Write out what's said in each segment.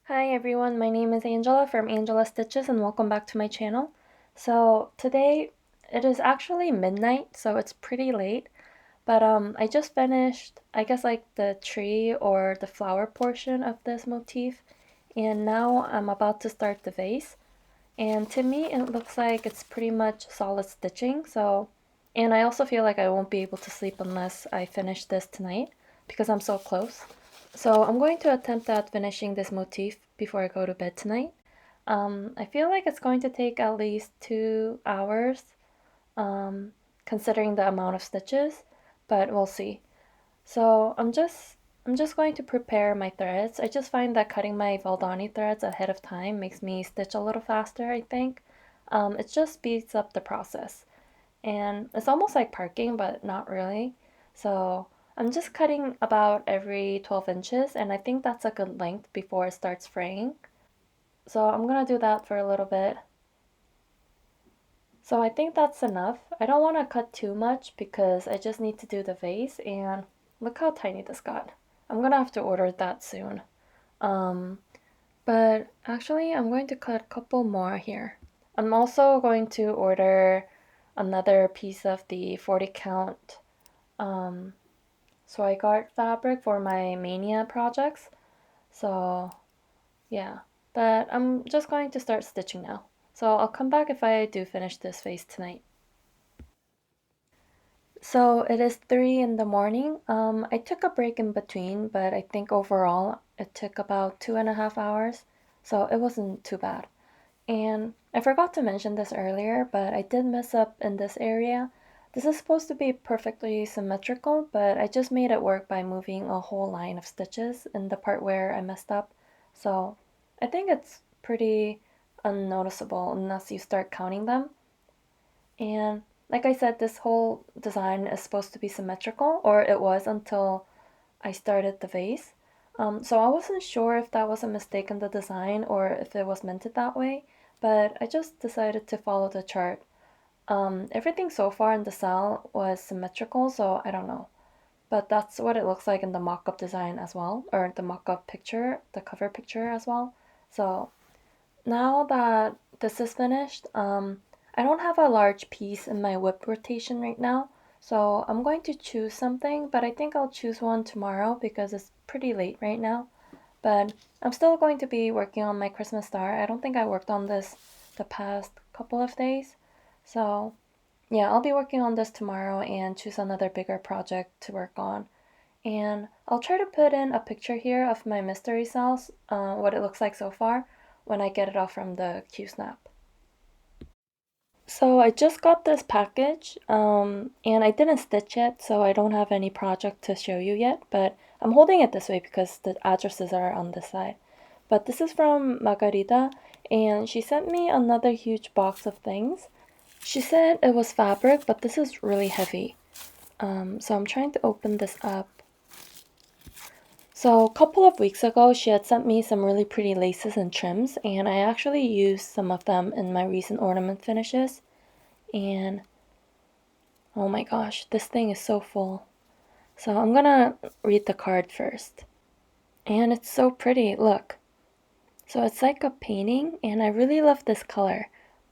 Hi everyone, my name is Angela from Angela Stitches and welcome back to my channel. So today it is actually midnight, so it's pretty late, but I just finished I guess like the tree or the flower portion of this motif, and now I'm about to start the vase. And to me it looks like it's pretty much solid stitching, and I also feel like I won't be able to sleep unless I finish this tonight because I'm so close. So I'm going to attempt at finishing this motif before I go to bed tonight. I feel like it's going to take at least 2 hours, um, considering the amount of stitches, but we'll see. So I'm just going to prepare my threads. I just find that cutting my Valdani threads ahead of time makes me stitch a little faster, I think. It just speeds up the process. And it's almost like parking, but not really. So I'm just cutting about every 12 inches, and I think that's a good length before it starts fraying. So I'm gonna do that for a little bit. So I think that's enough. I don't want to cut too much because I just need to do the vase, and look how tiny this got. I'm gonna have to order that soon. Um, but actually I'm going to cut a couple more here. I'm also going to order another piece of the 40 count um, so I got fabric for my Mania projects. So yeah, but I'm just going to start stitching now. So I'll come back if I do finish this vase tonight. So it is 3 in the morning. I took a break in between, but I think overall it took about 2.5 hours, so it wasn't too bad. And I forgot to mention this earlier, but I did mess up in this area. This is supposed to be perfectly symmetrical, but I just made it work by moving a whole line of stitches in the part where I messed up. So I think it's pretty unnoticeable unless you start counting them. And like I said, this whole design is supposed to be symmetrical, or it was until I started the vase. So I wasn't sure if that was a mistake in the design or if it was meant it that way, but I just decided to follow the chart. Everything so far in the cell was symmetrical, so I don't know. But that's what it looks like in the mock-up design as well, or the mock-up picture, the cover picture as well. So now that this is finished, I don't have a large piece in my whip rotation right now, so I'm going to choose something, but I think I'll choose one tomorrow because it's pretty late right now. But I'm still going to be working on my Christmas star. I don't think I worked on this the past couple of days. So yeah, I'll be working on this tomorrow and choose another bigger project to work on. And I'll try to put in a picture here of my mystery cells, what it looks like so far, when I get it off from the Q-Snap. So I just got this package, and I didn't stitch it, so I don't have any project to show you yet, but I'm holding it this way because the addresses are on this side. But this is from Margarita, and she sent me another huge box of things. She said it was fabric, but this is really heavy. So I'm trying to open this up. So a couple of weeks ago, she had sent me some really pretty laces and trims, and I actually used some of them in my recent ornament finishes. And oh my gosh, this thing is so full. So I'm gonna read the card first. And it's so pretty, look. So it's like a painting, and I really love this color.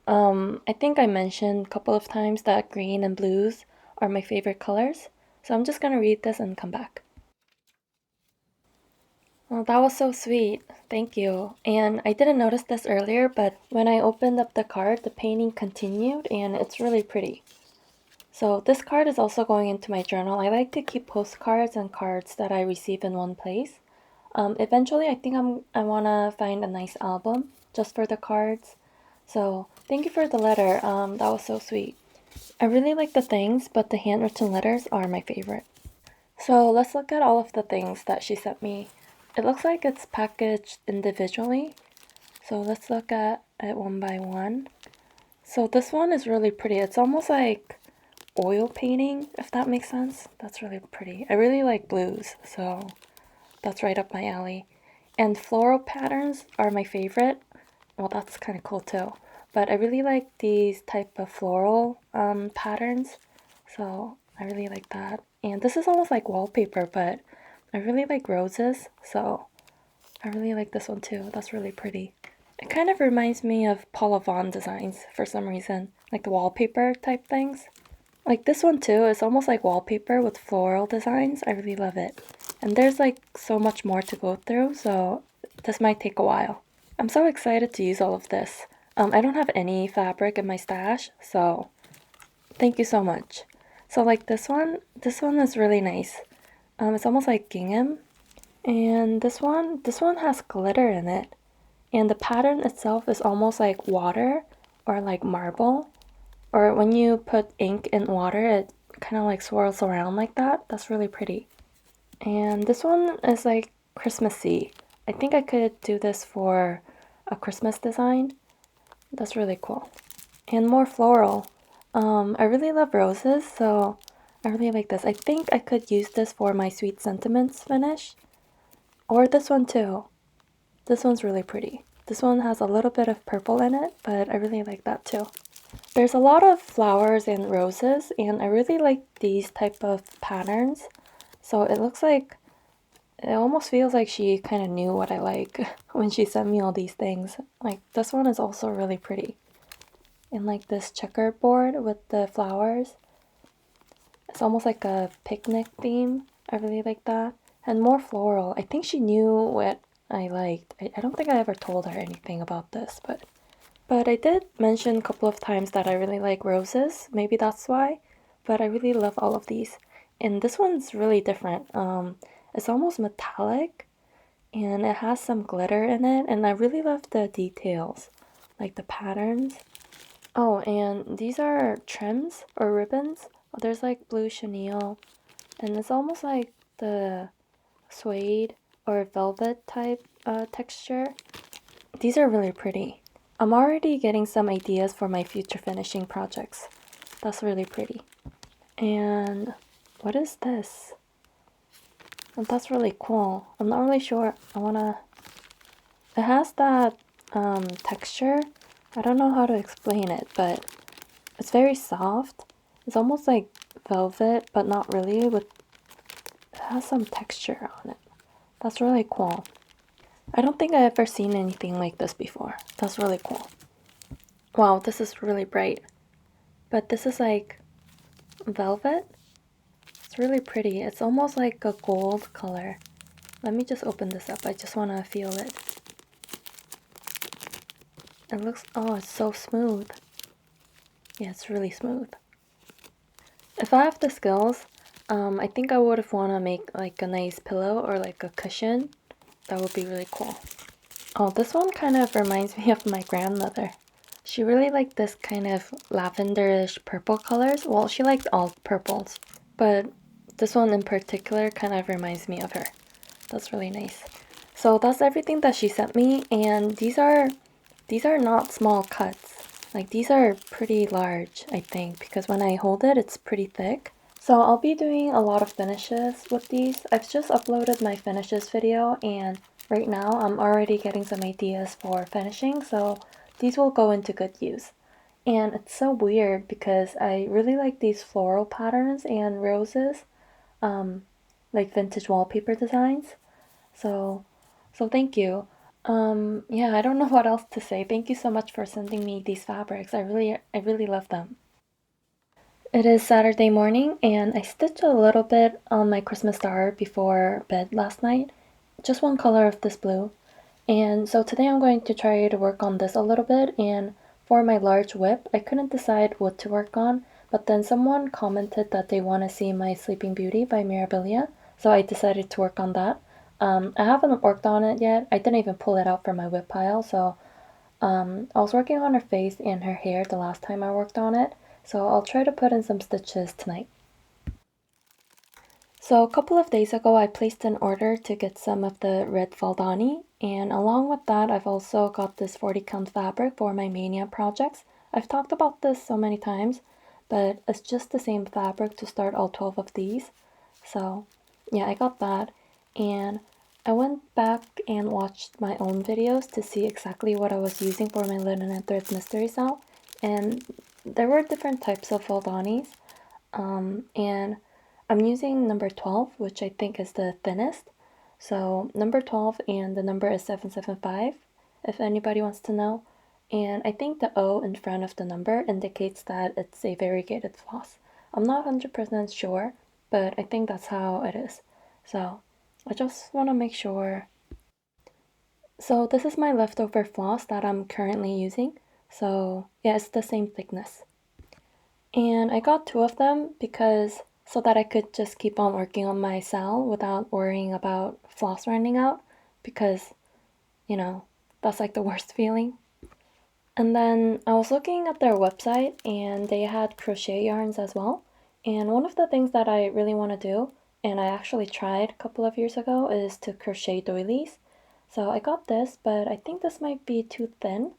I think I mentioned a couple of times that green and blues are my favorite colors. So I'm just gonna read this and come back. Well, that was so sweet. Thank you. And I didn't notice this earlier, but when I opened up the card, the painting continued, and it's really pretty. So this card is also going into my journal. I like to keep postcards and cards that I receive in one place. Eventually, I think I want to find a nice album just for the cards. So thank you for the letter. That was so sweet. I really like the things, but the handwritten letters are my favorite. So let's look at all of the things that she sent me. It looks like it's packaged individually. So let's look at it one by one. So this one is really pretty. It's almost like oil painting, if that makes sense. That's really pretty. I really like blues, so that's right up my alley. And floral patterns are my favorite. Well, that's kind of cool too. But I really like these type of floral patterns, so I really like that. And this is almost like wallpaper, but I really like roses, so I really like this one too. That's really pretty. It kind of reminds me of Paula Vaughn designs for some reason, like the wallpaper type things. Like this one too, it's almost like wallpaper with floral designs. I really love it. And there's like so much more to go through, so this might take a while. I'm so excited to use all of this. I don't have any fabric in my stash, so thank you so much. So like this one is really nice. It's almost like gingham. And this one has glitter in it. And the pattern itself is almost like water or like marble. Or when you put ink in water, it kind of like swirls around like that. That's really pretty. And this one is like Christmassy. I think I could do this for a Christmas design. That's really cool. And more floral. I really love roses, so I really like this. I think I could use this for my Sweet Sentiments finish. Or this one too. This one's really pretty. This one has a little bit of purple in it, but I really like that too. There's a lot of flowers and roses, and I really like these type of patterns. So it looks like, it almost feels like she kind of knew what I like when she sent me all these things. Like this one is also really pretty. And like this checkered board with the flowers. It's almost like a picnic theme. I really like that. And more floral. I think she knew what I liked. I don't think I ever told her anything about this, but I did mention a couple of times that I really like roses. Maybe that's why. But I really love all of these. And this one's really different. It's almost metallic and it has some glitter in it. And I really love the details, like the patterns. Oh, and these are trims or ribbons. There's like blue chenille, and it's almost like the suede or velvet type texture. These are really pretty. I'm already getting some ideas for my future finishing projects. That's really pretty. And what is this? Oh, that's really cool. I'm not really sure. It has that texture. I don't know how to explain it, but it's very soft. It's almost like velvet, but not really. It has some texture on it. That's really cool. I don't think I've ever seen anything like this before. That's really cool. Wow, this is really bright. But this is like velvet. It's really pretty. It's almost like a gold color. Let me just open this up. I just want to feel it. It looks, oh, it's so smooth. Yeah, it's really smooth. If I have the skills, I think I would have want to make like a nice pillow or like a cushion. That would be really cool. Oh, this one kind of reminds me of my grandmother. She really liked this kind of lavenderish purple colors. Well, she liked all purples, but this one in particular kind of reminds me of her. That's really nice. So that's everything that she sent me, and these are not small cuts. Like these are pretty large, I think, because when I hold it, it's pretty thick. So I'll be doing a lot of finishes with these. I've just uploaded my finishes video, and right now I'm already getting some ideas for finishing, so these will go into good use. And it's so weird because I really like these floral patterns and roses, like vintage wallpaper designs. So, so thank you. Yeah, I don't know what else to say. Thank you so much for sending me these fabrics. I really love them. It is Saturday morning, and I stitched a little bit on my Christmas star before bed last night. Just one color of this blue. And so today I'm going to try to work on this a little bit. And for my large whip, I couldn't decide what to work on, but then someone commented that they want to see my Sleeping Beauty by Mirabilia, so I decided to work on that. I haven't worked on it yet. I didn't even pull it out from my whip pile, so I was working on her face and her hair the last time I worked on it, so I'll try to put in some stitches tonight. So a couple of days ago, I placed an order to get some of the red Faldani, and along with that, I've also got this 40 count fabric for my Mania projects. I've talked about this so many times, but it's just the same fabric to start all 12 of these. So yeah, I got that, and I went back and watched my own videos to see exactly what I was using for my linen and thread mystery cell, and there were different types of Faldanis, and I'm using number 12, which I think is the thinnest. So number 12 and the number is 775, if anybody wants to know. And I think the O in front of the number indicates that it's a variegated floss. I'm not 100% sure, but I think that's how it is. So I just want to make sure. So this is my leftover floss that I'm currently using. So yeah, it's the same thickness. And I got two of them because so that I could just keep on working on my cell without worrying about floss running out because, you know, that's like the worst feeling. And then I was looking at their website and they had crochet yarns as well. And one of the things that I really want to do, and I actually tried a couple of years ago, is to crochet doilies. So I got this, but I think this might be too thin.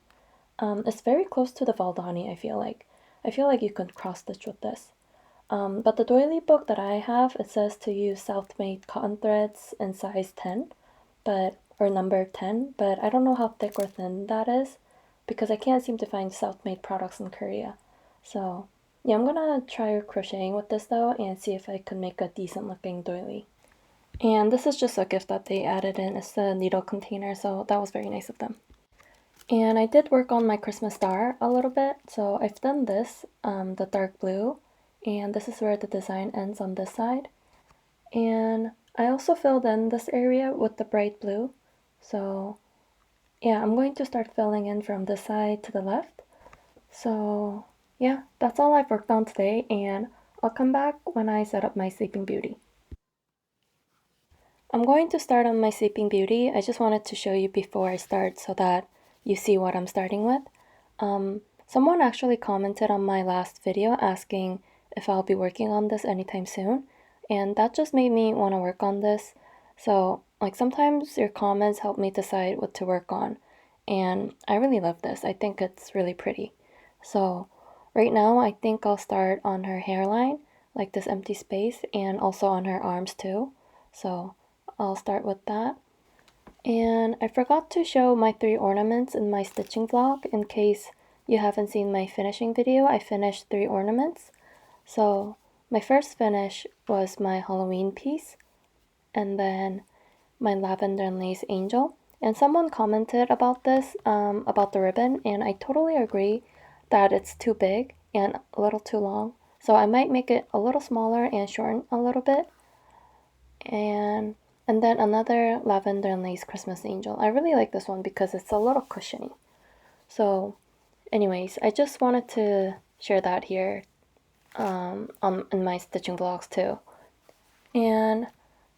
It's very close to the Valdani, I feel like. I feel like you could cross stitch with this. But the doily book that I have, it says to use self-made cotton threads in size 10, or number 10, but I don't know how thick or thin that is because I can't seem to find self-made products in Korea. So yeah, I'm gonna try crocheting with this though and see if I can make a decent looking doily. And this is just a gift that they added in. It's the needle container, so that was very nice of them. And I did work on my Christmas star a little bit. So I've done this, the dark blue, and this is where the design ends on this side. And I also filled in this area with the bright blue. So yeah, I'm going to start filling in from this side to the left. So yeah, that's all I've worked on today, and I'll come back when I set up my Sleeping Beauty. I'm going to start on my Sleeping Beauty. I just wanted to show you before I start so that you see what I'm starting with. Someone actually commented on my last video asking if I'll be working on this anytime soon, and that just made me want to work on this. So, like, sometimes your comments help me decide what to work on, and I really love this. I think it's really pretty. So, right now, I think I'll start on her hairline, like this empty space, and also on her arms too. So, I'll start with that. And I forgot to show my 3 ornaments in my stitching vlog in case you haven't seen my finishing video. I finished 3 ornaments. So my first finish was my Halloween piece and then my lavender and lace angel. And someone commented about this, about the ribbon, and I totally agree that it's too big and a little too long. So I might make it a little smaller and shorten a little bit. And then another lavender and lace Christmas angel. I really like this one because it's a little cushiony. So anyways, I just wanted to share that here in my stitching vlogs too. And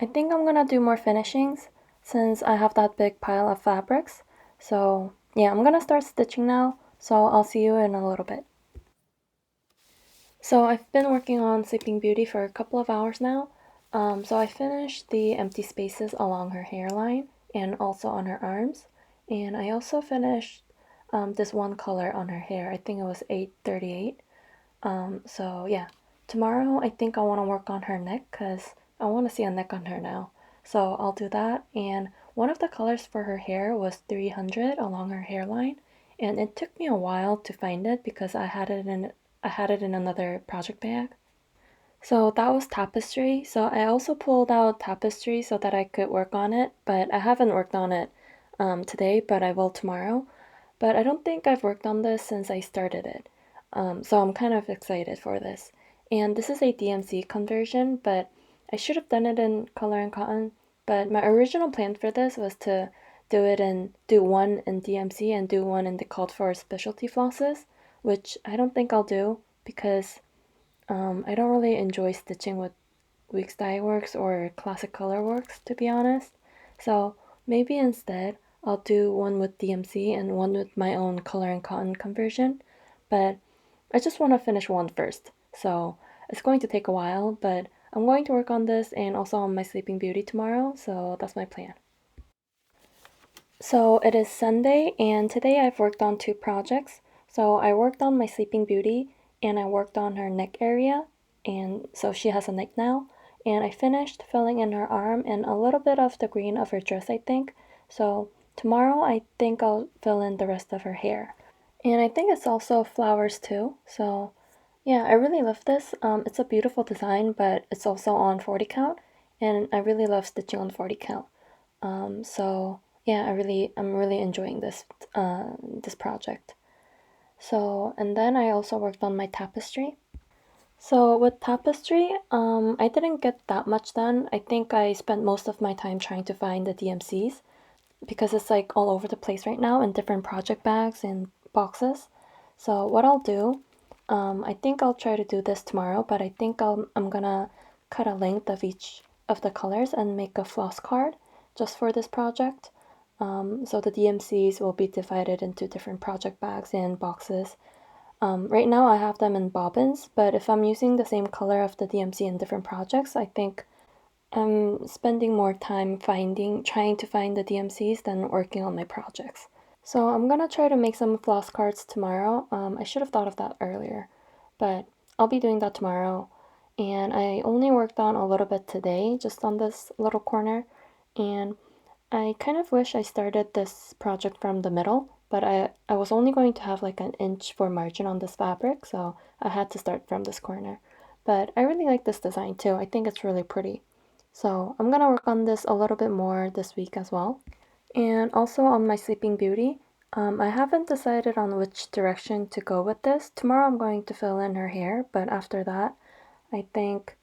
I think I'm gonna do more finishings since I have that big pile of fabrics. So yeah, I'm gonna start stitching now. So I'll see you in a little bit. So I've been working on Sleeping Beauty for a couple of hours now. So I finished the empty spaces along her hairline and also on her arms. And I also finished this one color on her hair. I think it was 838. So yeah, tomorrow I think I want to work on her neck because I want to see a neck on her now. So I'll do that. And one of the colors for her hair was 300 along her hairline. And it took me a while to find it because I had it in another project bag. So that was Tapestry. So I also pulled out Tapestry so that I could work on it, but I haven't worked on it today, but I will tomorrow. But I don't think I've worked on this since I started it. So I'm kind of excited for this. And this is a DMC conversion, but I should have done it in color and cotton. But my original plan for this was to do one in DMC and do one in the called for specialty flosses, which I don't think I'll do because I don't really enjoy stitching with Weeks Dye Works or Classic Color Works, to be honest. So maybe instead I'll do one with DMC and one with my own color and cotton conversion. But I just want to finish one first. So it's going to take a while, but I'm going to work on this and also on my Sleeping Beauty tomorrow. So that's my plan. So it is Sunday, and today I've worked on 2 projects. So I worked on my Sleeping Beauty, and I worked on her neck area, and so she has a neck now. And I finished filling in her arm and a little bit of the green of her dress, I think. So tomorrow I think I'll fill in the rest of her hair. And I think it's also flowers too. So yeah, I really love this. It's a beautiful design, but it's also on 40 count, and I really love stitching on 40 count. So yeah, I'm really enjoying this project. So, and then I also worked on my tapestry. So with Tapestry, I didn't get that much done. I think I spent most of my time trying to find the DMCs because it's like all over the place right now in different project bags and boxes. So what I'll do, I think I'll try to do this tomorrow, but I think I'm gonna cut a length of each of the colors and make a floss card just for this project. So the DMCs will be divided into different project bags and boxes. Right now I have them in bobbins, but if I'm using the same color of the DMC in different projects, I think I'm spending more time trying to find the DMCs than working on my projects. So I'm gonna try to make some floss cards tomorrow. I should have thought of that earlier, but I'll be doing that tomorrow. And I only worked on a little bit today, just on this little corner, and I kind of wish I started this project from the middle, but I was only going to have like an inch for margin on this fabric, so I had to start from this corner. But I really like this design too. I think it's really pretty. So I'm gonna work on this a little bit more this week as well. And also on my Sleeping Beauty, I haven't decided on which direction to go with this. Tomorrow I'm going to fill in her hair, but after that, I think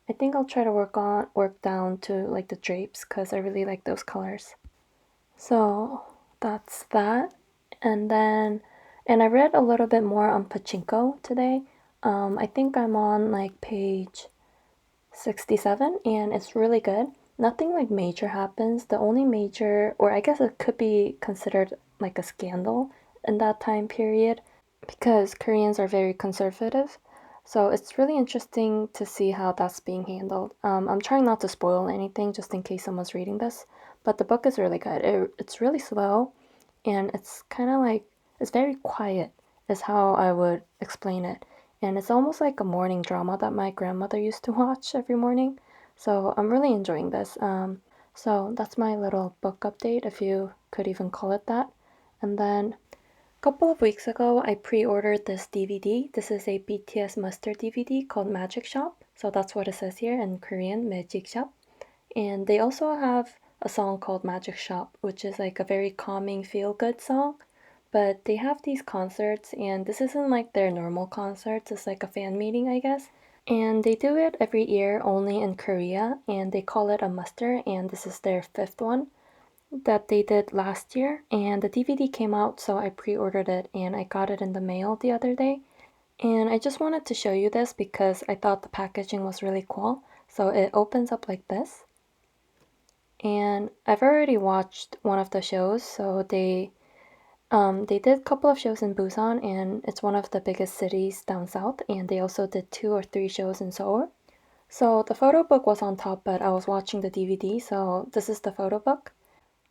I think I'll try to work down to like the drapes because I really like those colors. So that's that. And then, and I read a little bit more on Pachinko today. I think I'm on like page 67 and it's really good. Nothing like major happens. The only major, or I guess it could be considered like a scandal in that time period because Koreans are very conservative. So it's really interesting to see how that's being handled. I'm trying not to spoil anything just in case someone's reading this, but the book is really good. It's really slow and it's kind of like, it's very quiet, is how I would explain it. And it's almost like a morning drama that my grandmother used to watch every morning. So I'm really enjoying this. So that's my little book update, if you could even call it that. And then couple of weeks ago, I pre-ordered this DVD. This is a BTS Mustard DVD called Magic Shop. So that's what it says here in Korean, Magic Shop. And they also have a song called Magic Shop, which is like a very calming, feel-good song. But they have these concerts, and this isn't like their normal concerts. It's like a fan meeting, I guess. And they do it every year only in Korea, and they call it a muster, and this is their fifth one that they did last year, and the DVD came out, so I pre-ordered it and I got it in the mail the other day. And I just wanted to show you this because I thought the packaging was really cool. So it opens up like this. And I've already watched one of the shows, so they did a couple of shows in Busan, and it's one of the biggest cities down south, and they also did 2 or 3 shows in Seoul. So the photo book was on top, but I was watching the DVD, so this is the photo book.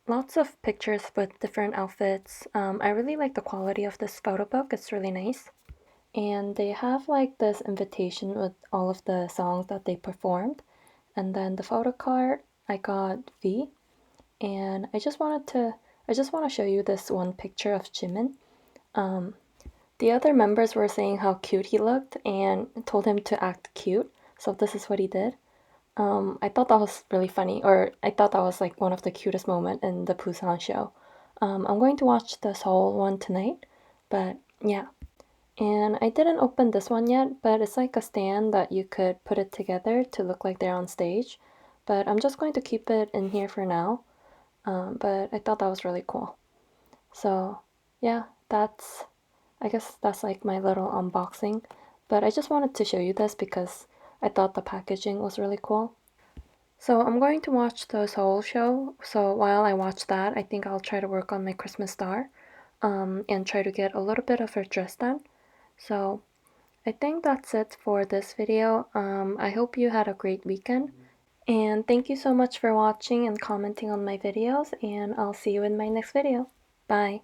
Lots of pictures with different outfits. I really like the quality of this photo book. It's really nice. And they have like this invitation with all of the songs that they performed. And then the photo card, I got V. And I just want to show you this one picture of Jimin. Um, the other members were saying how cute he looked and told him to act cute. So this is what he did. I thought that was really funny, or I thought that was like one of the cutest moment in the Busan show. I'm going to watch this whole one tonight, but yeah. And I didn't open this one yet, but it's like a stand that you could put it together to look like they're on stage. But I'm just going to keep it in here for now. But I thought that was really cool. So yeah, I guess that's like my little unboxing. But I just wanted to show you this because I thought the packaging was really cool. So I'm going to watch the Seoul show. So while I watch that, I think I'll try to work on my Christmas star, and try to get a little bit of her dress done. So I think that's it for this video. I hope you had a great weekend. And thank you so much for watching and commenting on my videos, and I'll see you in my next video. Bye.